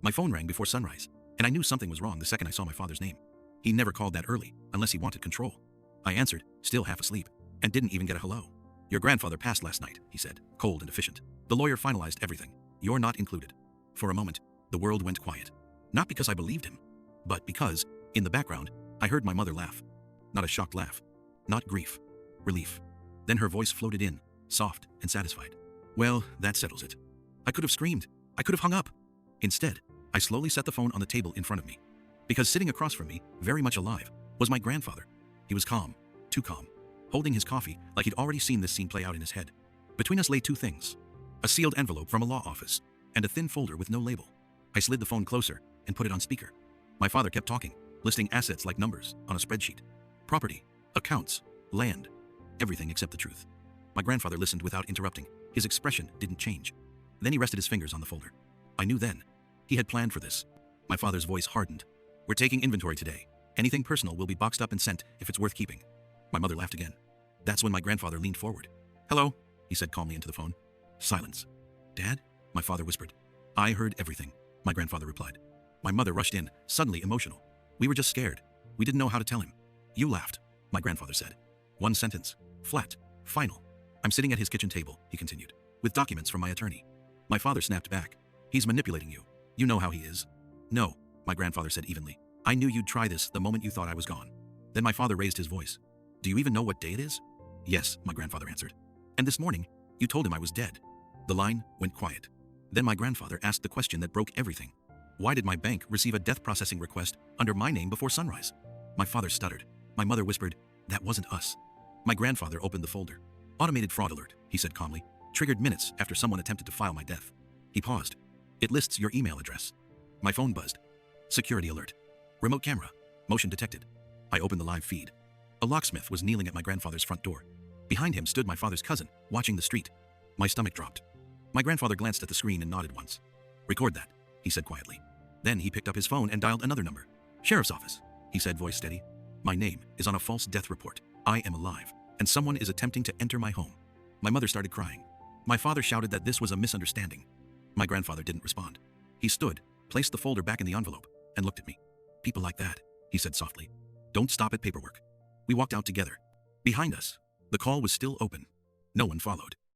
My phone rang before sunrise, and I knew something was wrong the second I saw my father's name. He never called that early, unless he wanted control. I answered, still half asleep, and didn't even get a hello. Your grandfather passed last night, he said, cold and efficient. The lawyer finalized everything. You're not included. For a moment, the world went quiet. Not because I believed him, but because, in the background, I heard my mother laugh. Not a shocked laugh. Not grief. Relief. Then her voice floated in, soft and satisfied. Well, that settles it. I could have screamed. I could have hung up. Instead, I slowly set the phone on the table in front of me. Because sitting across from me, very much alive, was my grandfather. He was calm, too calm, holding his coffee like he'd already seen this scene play out in his head. Between us lay two things: a sealed envelope from a law office, and a thin folder with no label. I slid the phone closer and put it on speaker. My father kept talking, listing assets like numbers on a spreadsheet. Property, accounts, land, everything except the truth. My grandfather listened without interrupting. His expression didn't change. Then he rested his fingers on the folder. I knew then. He had planned for this. My father's voice hardened. We're taking inventory today. Anything personal will be boxed up and sent if it's worth keeping. My mother laughed again. That's when my grandfather leaned forward. Hello, he said calmly into the phone. Silence. Dad? My father whispered. I heard everything, my grandfather replied. My mother rushed in, suddenly emotional. We were just scared. We didn't know how to tell him. You laughed, my grandfather said. One sentence. Flat. Final. I'm sitting at his kitchen table, he continued, with documents from my attorney. My father snapped back. He's manipulating you. You know how he is. No, my grandfather said evenly. I knew you'd try this the moment you thought I was gone. Then my father raised his voice. Do you even know what day it is? Yes, my grandfather answered. And this morning, you told him I was dead. The line went quiet. Then my grandfather asked the question that broke everything. Why did my bank receive a death processing request under my name before sunrise? My father stuttered. My mother whispered, that wasn't us. My grandfather opened the folder. Automated fraud alert, he said calmly, triggered minutes after someone attempted to file my death. He paused. It lists your email address. My phone buzzed. Security alert. Remote camera. Motion detected. I opened the live feed. A locksmith was kneeling at my grandfather's front door. Behind him stood my father's cousin, watching the street. My stomach dropped. My grandfather glanced at the screen and nodded once. Record that, he said quietly. Then he picked up his phone and dialed another number. Sheriff's office, he said, voice steady. My name is on a false death report. I am alive, and someone is attempting to enter my home. My mother started crying. My father shouted that this was a misunderstanding. My grandfather didn't respond. He stood, placed the folder back in the envelope, and looked at me. People like that, he said softly. Don't stop at paperwork. We walked out together. Behind us, the call was still open. No one followed.